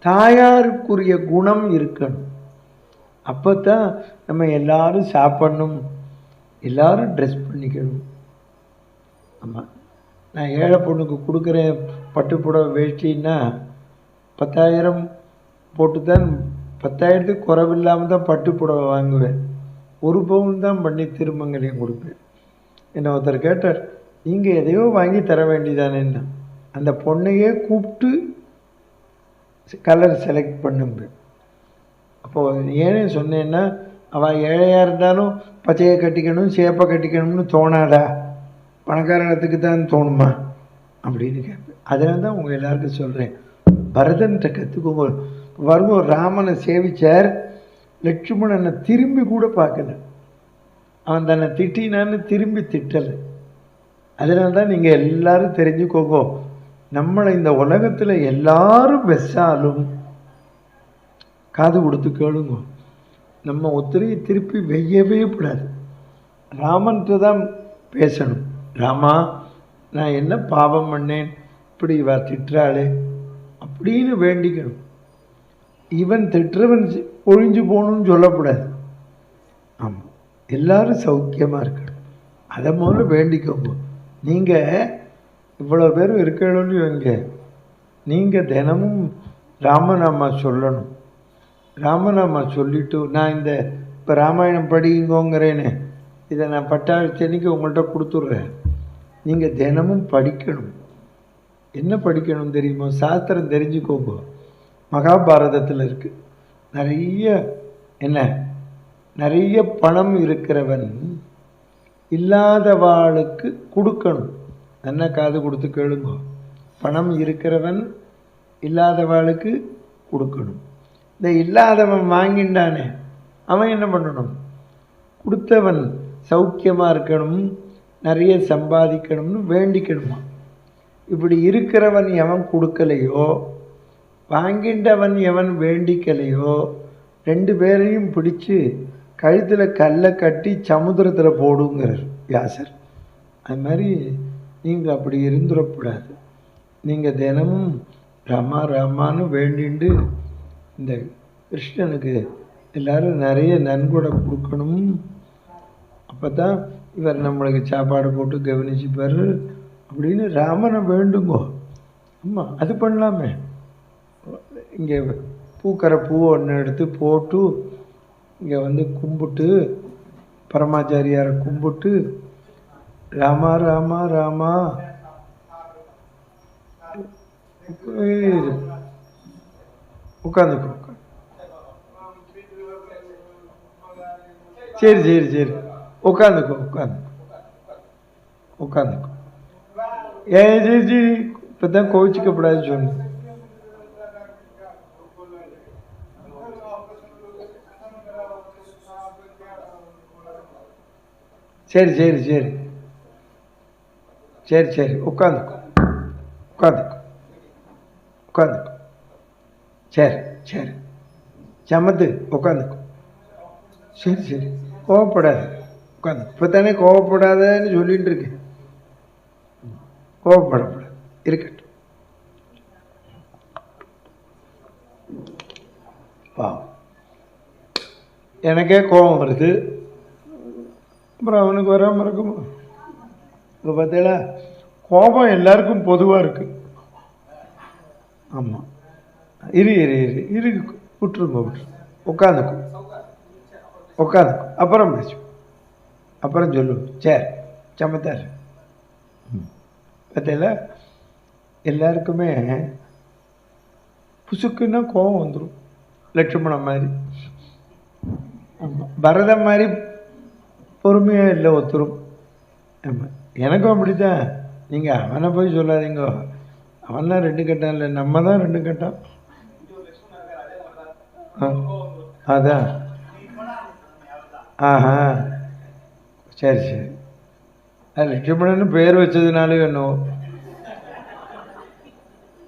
தாயாருக்குரிய குணம் இருக்கணும். அப்போ தான் நம்ம எல்லாரும் சாப்பிடணும், எல்லாரும் ட்ரெஸ் பண்ணிக்கணும். ஆமாம், நான் ஏழை பொண்ணுக்கு கொடுக்குறேன் பட்டுப்புடவை வேஷ்டின்னா 10,000 போட்டு தான், 10,000த்துக்கு குறைவில்லாமல் தான் பட்டுப்புடவை வாங்குவேன். 1 பவுன் தான் பண்ணி திருமங்கலையும் கொடுப்பேன். என்ன ஒருத்தர் கேட்டார், நீங்கள் எதையோ வாங்கி தர வேண்டியதானேன்னா, அந்த பொண்ணையே கூப்பிட்டு கலர் செலக்ட் பண்ணுங்க. அப்போது ஏன்னு சொன்னேன்னா, அவள் ஏழையாக இருந்தாலும் பச்சையை கட்டிக்கணும் சேப்பை கட்டிக்கணும்னு தோணாதா? பணக்காரத்துக்கு தான் தோணுமா? அப்படின்னு கேட்பேன். அதனால தான் உங்கள் எல்லாருக்கும் சொல்கிறேன், பரதன்கிட்ட கற்றுக்கோங்க. வரும்போது ராமனை சேவிச்சார், லட்சுமணனை திரும்பி கூட பார்க்கல, அவன் தன்னை திட்டினான்னு திரும்பி திட்டலை. அதனால தான் நீங்கள் எல்லாரும் தெரிஞ்சுக்கோங்க, நம்மளை இந்த உலகத்தில் எல்லாரும் வெச்சாலும் காது கொடுத்து கேளுங்க, நம்ம ஒத்திரையை திருப்பி வெய்யவே கூடாது. ராமன்கிட்ட தான் பேசணும். ராமா, நான் என்ன பாவம் பண்ணேன், இப்படி இவ திட்டுறாளே அப்படின்னு வேண்டிக்கணும். இவன் திட்டுறவன் ஒழிஞ்சு போகணும்னு சொல்லக்கூடாது. ஆமாம், எல்லாரும் சௌக்கியமாக இருக்கணும், அதை முதல்ல வேண்டிக்கோங்க. நீங்கள் இவ்வளோ பேரும் இருக்கணும்னு வைங்க, நீங்கள் தினமும் ராமநாமா சொல்லணும். ராமநாமா சொல்லிவிட்டு, நான் இந்த இப்போ ராமாயணம் படிங்கோங்கிறேன்னு, இதை நான் பட்டாளத்தன்னைக்கு உங்கள்கிட்ட கொடுத்துட்றேன். நீங்கள் தினமும் படிக்கணும். என்ன படிக்கணும் தெரியுமோ? சாஸ்திரம் தெரிஞ்சுக்கோங்க. மகாபாரதத்தில் இருக்குது நிறைய, என்ன நிறைய பணம் இருக்கிறவன் இல்லாதவாளுக்கு கொடுக்கணும். என்ன காது கொடுத்து கேளுங்க, பணம் இருக்கிறவன் இல்லாதவாளுக்கு கொடுக்கணும். இந்த இல்லாதவன் வாங்கிண்டானே, அவன் என்ன பண்ணணும்? கொடுத்தவன் சௌக்கியமாக இருக்கணும், நிறைய சம்பாதிக்கணும்னு வேண்டிக்கணுமா. இப்படி இருக்கிறவன் எவன் கொடுக்கலையோ, வாங்கின்றவன் எவன் வேண்டிக்கலையோ, ரெண்டு பேரையும் பிடிச்சி கழுத்தில் கல்லை கட்டி சமுத்திரத்தில் போடுங்கிறார் வியாசர். அது மாதிரி நீங்கள் அப்படி இருந்துடக்கூடாது. நீங்கள் தினமும் ராமா ராமான்னு வேண்டிண்டு இந்த கிருஷ்ணனுக்கு எல்லோரும் நிறைய நன்கொடை கொடுக்கணும். அப்போ தான் இவர் நம்மளுக்கு சாப்பாடு போட்டு கவனிச்சுப்பார் அப்படின்னு ராமனை வேண்டுங்கோ. ஆமாம், அது பண்ணலாமே. இங்கே பூக்கிற பூவை ஒன்று எடுத்து போட்டு இங்கே வந்து கும்பிட்டு, பரமாச்சாரியாரை கும்பிட்டு, ராமா ராமா ராமா உட்காந்துக்கோ. சரி சரி சரி, உட்காந்துக்கோ உட்காந்துக்கோ. ஏன் சரி சரி, இப்போ தான் கோவிச்சுக்கப்படாதுன்னு சொன்னேன். சரி சரி சரி சரி சரி, உட்காந்துக்கோ உட்காந்துக்கோ. சரி சரி, சமத்து உட்காந்துக்கோ. சரி சரி, கோவப்படாது, உட்காந்து. இப்போ தானே கோவப்படாதன்னு சொல்லிட்டு இருக்கேன். கோவப்படக்கூடாது, இருக்கட்டும். பாவம், எனக்கே கோபம் வருது, அப்புறம் அவனுக்கு வராமல் இருக்குமா? இப்போ பார்த்தீங்களா, கோபம் எல்லாருக்கும் பொதுவாக இருக்கு. ஆமாம், இரு இரு இரு இரு, விட்டுருங்க. உட்காந்துக்கும் அப்புறம் பேசும், அப்புறம் சொல்லு. சரி, சமத்தார். பார்த்தீங்களா, எல்லாருக்குமே புசுக்குன்னா கோபம் வந்துடும். லட்சுமணன் மாதிரி, ஆமாம், பரதம் மாதிரி பொறுமையாக இல்லை ஒத்துரும். ஆமாம், எனக்கும் அப்படித்தான். நீங்கள் அவனை போய் சொல்லாதீங்க, அவன் தான் ரெண்டு கட்டான் இல்லை, நம்ம தான் ரெண்டு கட்டான். அதான், ஆஹா, சரி சரி. லட்சுமணன்னு பேர் வச்சதுனாலே என்னவோ.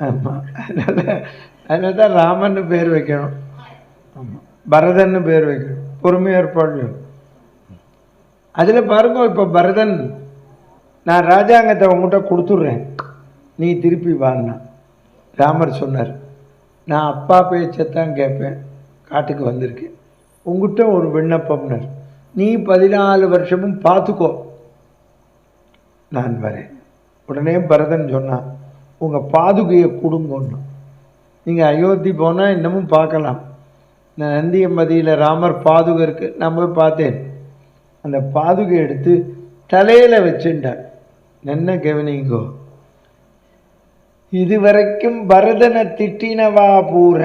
ஆமாம், அதனால தான் ராமன்னு பேர் வைக்கணும். ஆமாம், பரதன்னு பேர் வைக்கணும், பொறுமையாக இருப்பாடு. அதில் பாருங்க, இப்போ பரதன், நான் ராஜாங்கத்தை உங்கள்கிட்ட கொடுத்துட்றேன், நீ திருப்பி வான்னா. ராமர் சொன்னார், நான் அப்பா பேச்சத்தான் கேட்பேன், காட்டுக்கு வந்திருக்கேன், உங்ககிட்ட ஒரு விண்ணப்பம்னார். நீ 14 வருஷமும் பார்த்துக்கோ, நான் வரேன். உடனே பரதன் சொன்னான், உங்கள் பாதுகையை கொடுங்கன்னு. நீங்கள் அயோத்தி போனால் இன்னமும் பார்க்கலாம், நான் நந்தியம்பதியில் ராமர் பாதுகை இருக்கு, நான் போய் பார்த்தேன். அந்த பாதுகை எடுத்து தலையில் வச்சுட்டார். என்ன கவனிங்கோ, இதுவரைக்கும் பரதனை திட்டினவா பூர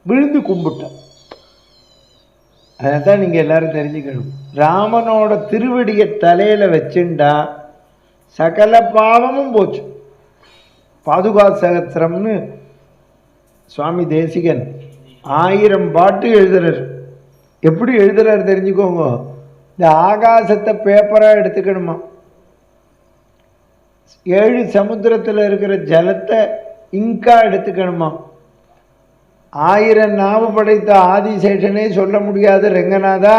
விழுந்து கும்பிட்டான். அதான் நீங்கள் எல்லாரும் தெரிஞ்சுக்கணும், ராமனோட திருவடியை தலையில் வச்சுண்டா சகல பாவமும் போச்சு. பாதுகா சகத்திரம்னு சுவாமி தேசிகன் 1000 பாட்டு எழுதுறார். எப்படி எழுதுறாரு தெரிஞ்சுக்கோங்க. இந்த ஆகாசத்தை பேப்பராக எடுத்துக்கணுமா, 7 சமுத்திரத்தில் இருக்கிற ஜலத்தை இங்கா எடுத்துக்கணுமா, 1000 நாவு படைத்த ஆதிசேஷனே சொல்ல முடியாது ரெங்கநாதா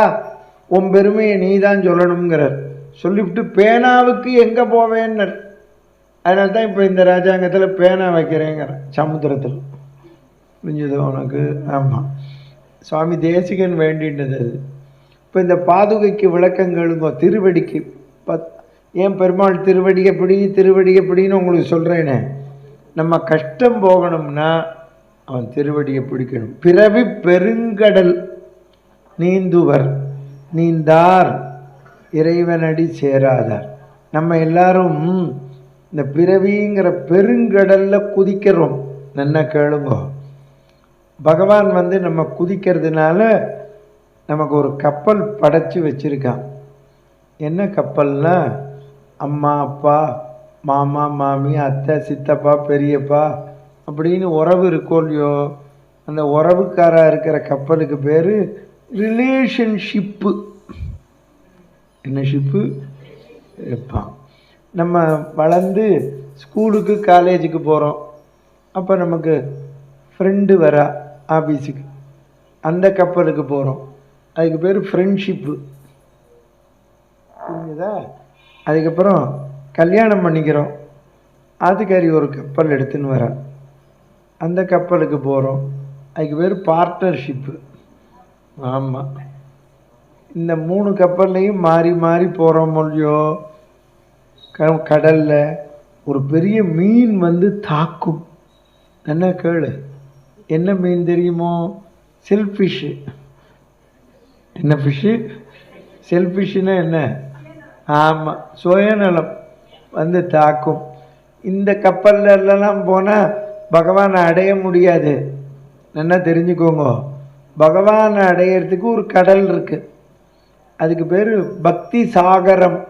உன் பெருமையை நீ தான் சொல்லணுங்கிறார். சொல்லிவிட்டு பேனாவுக்கு எங்கே போவேன்னர். அதனால தான் இப்போ இந்த ராஜாங்கத்தில் பேனா வைக்கிறேங்கிற சமுத்திரத்தில். புரிஞ்சது உனக்கு? ஆமாம், சுவாமி தேசிகன் வேண்டின்றது அது. இப்போ இந்த பாதுகைக்கு விளக்கங்களுங்கோ. திருவடிக்கு ஏன் பெருமாள் திருவடி எப்படின்னு உங்களுக்கு சொல்கிறேனே. நம்ம கஷ்டம் போகணும்னா அவன் திருவடியை பிடிக்கணும். பிறவி பெருங்கடல் நீந்துவர் நீந்தார் இறைவனடி சேராதார். நம்ம எல்லாரும் இந்த பிறவிங்கிற பெருங்கடலில் குதிக்கிறோம். நல்லா கேளுங்கோ. பகவான் நம்ம குதிக்கிறதுனால நமக்கு ஒரு கப்பல் படைச்சி வச்சிருக்கான். என்ன கப்பல்னா, அம்மா அப்பா மாமா மாமி அத்தை சித்தப்பா பெரியப்பா அப்படின்னு உறவு இருக்கோ இல்லையோ, அந்த உறவுக்காரா இருக்கிற கப்பலுக்கு பேர் ரிலேஷன்ஷிப்பு. என்ன ஷிப்பு இருப்பான். நம்ம வளர்ந்து ஸ்கூலுக்கு காலேஜுக்கு போகிறோம். அப்போ நமக்கு ஃப்ரெண்டு வரா ஆஃபீஸுக்கு, அந்த கப்பலுக்கு போகிறோம். அதுக்கு பேர் ஃப்ரெண்ட்ஷிப்பு. புரியுதா? அதுக்கப்புறம் கல்யாணம் பண்ணிக்கிறோம். ஆத்துக்காரி ஒரு கப்பல் எடுத்துன்னு வரா, அந்த கப்பலுக்கு போகிறோம். அதுக்கு பேர் பார்ட்னர்ஷிப்பு. ஆமாம், இந்த 3 கப்பல்லையும் மாறி மாறி போகிறோம் இல்லையோ. கடலில் ஒரு பெரிய மீன் தாக்கும். என்ன கேளு, என்ன மீன் தெரியுமோ? செல்ஃபிஷ்ஷு. என்ன ஃபிஷ்ஷு? செல்ஃபிஷ்ஷுன்னா என்ன? ஆமாம், சுயநலம் தாக்கும். இந்த கப்பல்லாம் போனால் பகவானை அடைய முடியாது. நல்லா தெரிஞ்சுக்கோங்க. பகவானை அடையிறதுக்கு ஒரு கடல் இருக்கு. அதுக்கு பேர் பக்தி சாகரம்.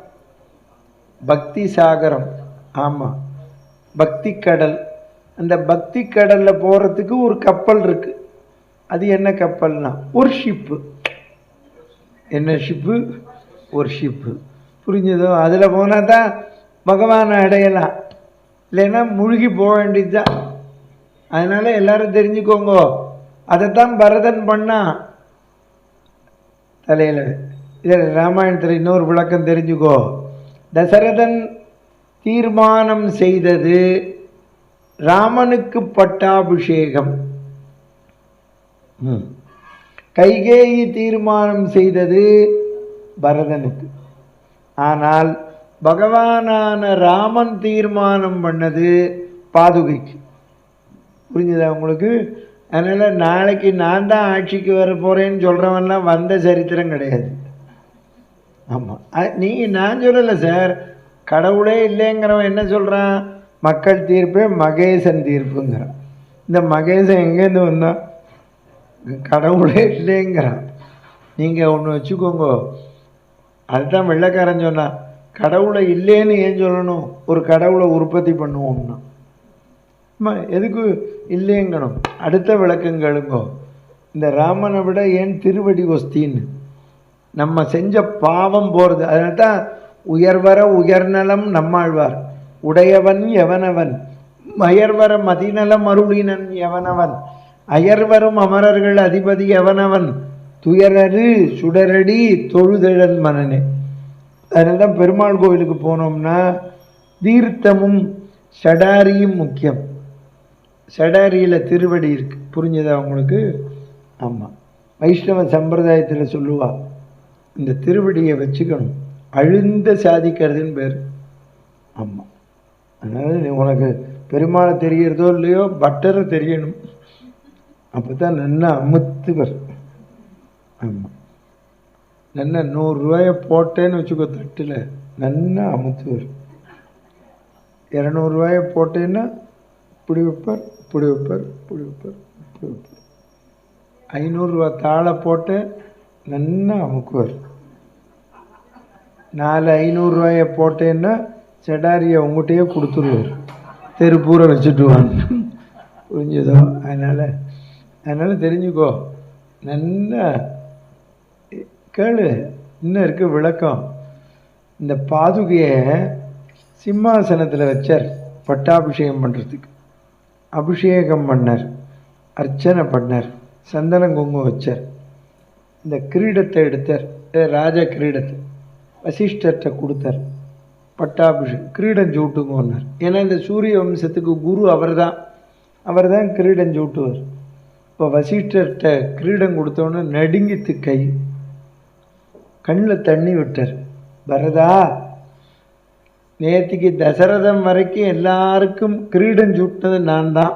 பக்தி சாகரம். ஆமாம், பக்தி கடல். அந்த பக்தி கடலில் போகிறதுக்கு ஒரு கப்பல் இருக்கு. அது என்ன கப்பல்னா ஒரு ஷிப்பு. என்ன ஷிப்பு? ஒரு ஷிப்பு. புரிஞ்சதோ? அதில் போனால் தான் பகவானை அடையலாம், இல்லைன்னா முழுகி போக வேண்டியது தான். அதனால எல்லாரும் தெரிஞ்சுக்கோங்க. அதைத்தான் பரதன் பண்ணா தலையில். இதில் ராமாயணத்தில் இன்னொரு விளக்கம் தெரிஞ்சுக்கோ. தசரதன் தீர்மானம் செய்தது ராமனுக்கு பட்டாபிஷேகம். கைகேயி தீர்மானம் செய்தது பரதனுக்கு. ஆனால் பகவானான ராமன் தீர்மானம் பண்ணது பாதுகைக்கு. புரிஞ்சுதா உங்களுக்கு? அதனால் நாளைக்கு நான் தான் ஆட்சிக்கு வர போகிறேன்னு சொல்கிறவன்லாம் வந்த சரித்திரம் கிடையாது. ஆமாம், நான் சொல்லலை சார். கடவுளே இல்லைங்கிறவன் என்ன சொல்கிறான்? மக்கள் தீர்ப்பே மகேசன் தீர்ப்புங்கிறான். இந்த மகேசன் எங்கேருந்து வந்தான்? கடவுளே இல்லைங்கிறான். நீங்கள் ஒன்று வச்சுக்கோங்க. அதுதான் வெள்ளைக்காரன் சொன்னான், கடவுளை இல்லைன்னு ஏன் சொல்லணும்? ஒரு கடவுளை உற்பத்தி பண்ணுவோம்னா எதுக்கு இல்லைங்கணும்? அடுத்த விளக்கங்களுங்கோ. இந்த ராமனை விட ஏன் திருவடி ஒஸ்தின்னு நம்ம செஞ்ச பாவம் போகிறது. அதனால தான் உயர்வர உயர்நலம் நம்மாழ்வார். உடையவன் எவனவன் மயர்வர மதிநலம் அருளினன் எவனவன் அயர்வரும் அமரர்கள் அதிபதி எவனவன் துயரரு சுடரடி தொழுதழன் மனனே. அதனால தான் பெருமாள் கோவிலுக்கு போனோம்னா தீர்த்தமும் சடாரியும் முக்கியம். சடாரியில் திருவடி இருக்கு. புரிஞ்சதா உங்களுக்கு? ஆமாம், வைஷ்ணவ சம்பிரதாயத்தில் சொல்லுவா, இந்த திருவடியை வச்சுக்கணும், அழுந்த சாதிக்கிறதுன்னு பேர். ஆமாம், அதனால் உனக்கு பெருமாளை தெரியறதோ இல்லையோ, பட்டரை தெரியணும். அப்போ தான் நல்லா அமுத்துவர். ஆமாம், நல்லா 100 ரூபாயை போட்டேன்னு வச்சுக்கோ தட்டில், நல்லா அமுத்துவர். 200 ரூபாயை போட்டேன்னா இப்படி வைப்பார், இப்படி வைப்பார், இப்படி வைப்பார், இப்படி வைப்பார். 500 ரூபா தாளை போட்டு நல்லா அமுக்குவார். 4 500 ரூபாயை போட்டேன்னா செடாரியை உங்கள்கிட்டயே கொடுத்துருவார். தெருப்பூரை வச்சுட்டு வாங்க. புரிஞ்சதோ? அதனால் தெரிஞ்சுக்கோ. நல்லா கேளு, இன்னும் இருக்கு விளக்கம். இந்த பாதுகையை சிம்மாசனத்தில் வச்சார் பட்டாபிஷேகம் பண்ணுறதுக்கு. அபிஷேகம் பண்ணார், அர்ச்சனை பண்ணார், சந்தனம் குங்குமம் வச்சார். இந்த கிரீடத்தை எடுத்தார், ராஜ கிரீடத்தை வசிஷ்டர்கிட்ட கொடுத்தார். பட்டாபிஷேகம் கிரீடம் சூட்டுங்கன்னார். ஏன்னா இந்த சூரிய வம்சத்துக்கு குரு அவர் தான் கிரீடம் சூட்டுவார். இப்போ வசிஷ்டர்கிட்ட கிரீடம் கொடுத்தோன்னு நடுங்கித்து கை, கண்ணில் தண்ணி விட்டார். பரதா, நேற்றுக்கு தசரதம் வரைக்கும் எல்லாருக்கும் கிரீடம் சூட்டினது நான் தான்.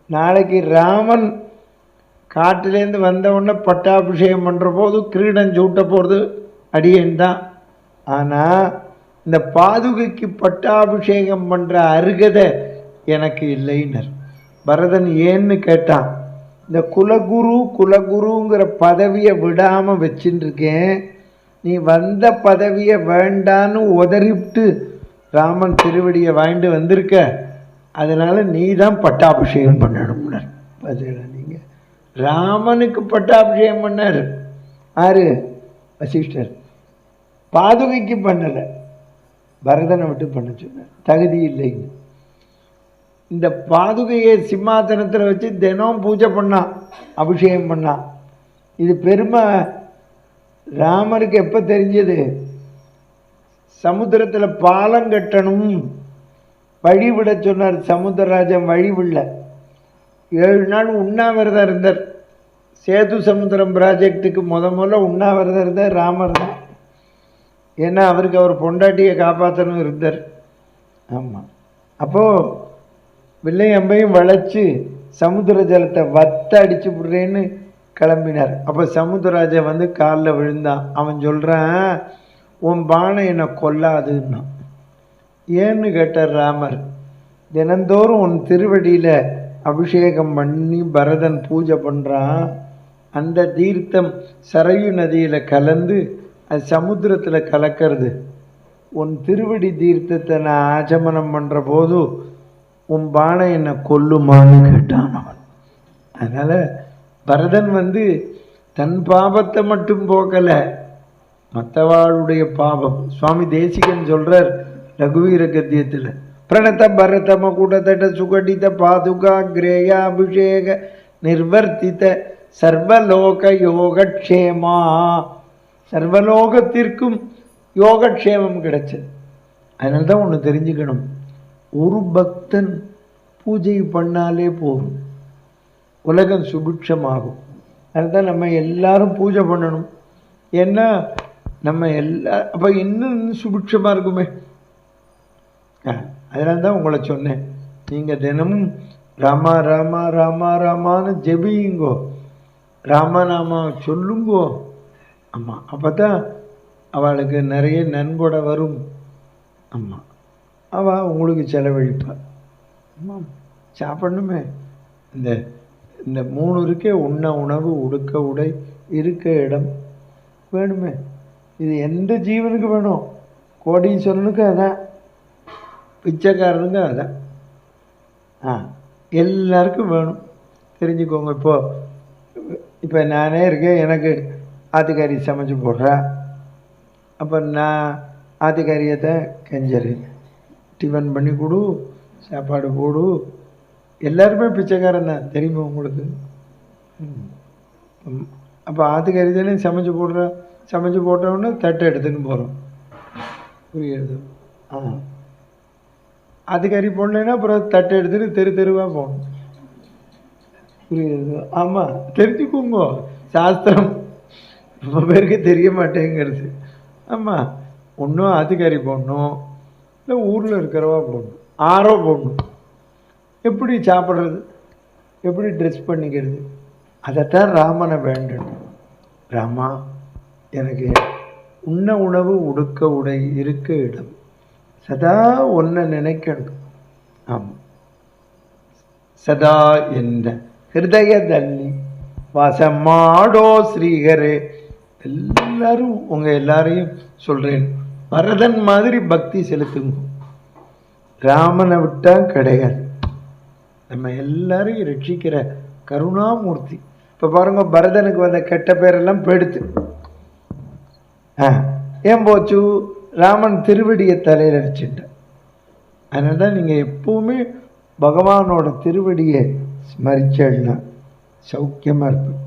நாளைக்கு ராமன் காட்டிலேருந்து வந்தவுடனே பட்டாபிஷேகம் பண்ணுற போது கிரீடம் சூட்ட போகிறது அடியேன் தான். ஆனால் இந்த பாதுகைக்கு பட்டாபிஷேகம் பண்ணுற அருகதை எனக்கு இல்லைன்னர். பரதன் ஏன்னு கேட்டான். இந்த குலகுருங்கிற பதவியை விடாமல் வச்சுட்டு இருக்கேன், நீ வந்த பதவியை வேண்டான்னு உதறிவிட்டு ராமன் திருவடியை வாங்கிட்டு வந்திருக்க, அதனால நீ தான் பட்டாபிஷேகம் பண்ணணும்னார். பதில நீங்கள் ராமனுக்கு பட்டாபிஷேகம் பண்ணார் ஆறு வசிஷ்டர், பாதுகைக்கு பண்ணலை, பரதனை விட்டு பண்ண சொன்னார். தகுதி இல்லைங்க. இந்த பாதுகையை சிம்மாசனத்தில் வச்சு தினம் பூஜை பண்ணான், அபிஷேகம் பண்ணான். இது பெருமை ராமருக்கு எப்போ தெரிஞ்சது? சமுத்திரத்தில் பாலம் கட்டணும், வழி விட சொன்னார் சமுத்திரராஜன். வழி விடல. 7 நாள் உண்ணாவிரதம் இருந்தார். சேது சமுத்திரம் ப்ராஜெக்டுக்கு முதல்ல உண்ணாவிரதம் இருந்தார் ராமர் தான். ஏன்னா அவருக்கு அவர் பொண்டாட்டியை காப்பாற்றணும் இருந்தார். ஆமாம். அப்போது வில்லையம்பையும் வளைச்சு சமுத்திர ஜலத்தை வத்த அடிச்சு விடுறேன்னு கிளம்பினார். அப்போ சமுத்திரராஜன் வந்து காலில் விழுந்தான். அவன் சொல்கிறான், உன் பானை என்னை கொல்லாதுன்னா. ஏன்னு கேட்டார் ராமர். தினந்தோறும் உன் திருவடியில் அபிஷேகம் பண்ணி பரதன் பூஜை பண்ணுறான். அந்த தீர்த்தம் சரையு நதியில் கலந்து அது சமுத்திரத்தில் கலக்கிறது. உன் திருவடி தீர்த்தத்தை நான் ஆச்சமனம் பண்ணுற போது உன் பானை என்னை கொல்லுமான்னு கேட்டான் அவன். அதனால் பரதன் வந்து தன் பாபத்தை மட்டும் போக்கலை, மற்றவாளுடைய பாபம். சுவாமி தேசிகன் சொல்கிறார் ரகுவீர கத்தியத்தில், பிரணத பரதம கூடத்தட்ட சுகடித பாதுகா கிரேயா அபிஷேக நிர்வர்த்தித்த சர்வலோக யோகக்ஷேமா. சர்வலோகத்திற்கும் யோகக்ஷேமம் கிடைச்சது. அதனால தான் ஒன்று தெரிஞ்சுக்கணும், ஒரு பக்தன் பூஜை பண்ணாலே போதும், உலகம் சுபிட்சமாகும். அதுதான் நம்ம எல்லாரும் பூஜை பண்ணணும். ஏன்னா நம்ம அப்போ இன்னும் சுபிட்சமாக இருக்குமே. அதனால தான் உங்களை சொன்னேன், நீங்கள் தினமும் ராமா ராமா ராமா ராமான்னு ஜெபியுங்கோ, ராமநாமா சொல்லுங்கோ. ஆமாம், அப்போ தான் அவளுக்கு நிறைய நன்கொடை வரும். ஆமாம், அவள் உங்களுக்கு செலவழிப்பாள். ஆமாம், சாப்பிடணுமே. இந்த 3 இருக்கே, உண்ண உணவு, உடுக்க உடை, இருக்க இடம் வேணுமே. இது எந்த ஜீவனுக்கு வேணும்? கோடீஸ்வரனுக்கு அதான், பிச்சைக்காரனுக்கு அதான். எல்லாருக்கும் வேணும். தெரிஞ்சுக்கோங்க. இப்போ நானே இருக்கேன், எனக்கு ஆத்துக்காரி சமைச்சு போடுறா. அப்போ நான் ஆத்துக்காரியத்தை கெஞ்சறேன், டிஃபன் பண்ணி கொடு, சாப்பாடு போடு. எல்லாருமே பிச்சைக்காரன் தான், தெரியுமா உங்களுக்கு? அப்போ ஆத்துக்காரி தானே சமைச்சு போடுறா. சமைச்சு போட்டோன்னு தட்டை எடுத்துன்னு போகிறோம். புரியுது? ஆத்துக்காரி போடலைன்னா அப்புறம் தட்டை எடுத்துகிட்டு தெருவாக போகணும். புரியுது? ஆமாம், தெரிஞ்சுக்கோங்க. சாஸ்திரம் ரொம்ப பேருக்கு தெரிய மாட்டேங்கிறது. ஆமாம், ஒன்றும் ஆத்துக்காரி போடணும், இல்லை ஊரில் இருக்கிறவா போடணும், ஆரோ போடணும். எப்படி சாப்பிட்றது, எப்படி ட்ரெஸ் பண்ணிக்கிறது, அதைத்தான் ராமனை வேண்டணும். ராமா, எனக்கு உண்ண உணவு, உடுக்க உடை, இருக்க இடம், சதா ஒன்றை நினைக்கணும். ஆமாம், சதா என்ற ஹிருதயதல்லி வாசமாடோ ஸ்ரீஹரே. எல்லாரும் உங்கள் எல்லாரையும் சொல்கிறேன், பரதன் மாதிரி பக்தி செலுத்துங்க. ராமனை விட்டா கிடையாது. நம்ம எல்லாரையும் ரட்சிக்கிற கருணாமூர்த்தி. இப்போ பாருங்க, பரதனுக்கு வந்த கெட்ட பேரெல்லாம் போயிடுத்து. ஏன் போச்சு? ராமன் திருவடியை தலையில் அடிச்சுட்டான். அதனால தான் நீங்கள் எப்பவுமே பகவானோட திருவடியை ஸ்மரிச்சல்னா சௌக்கியமாக இருப்பேன்.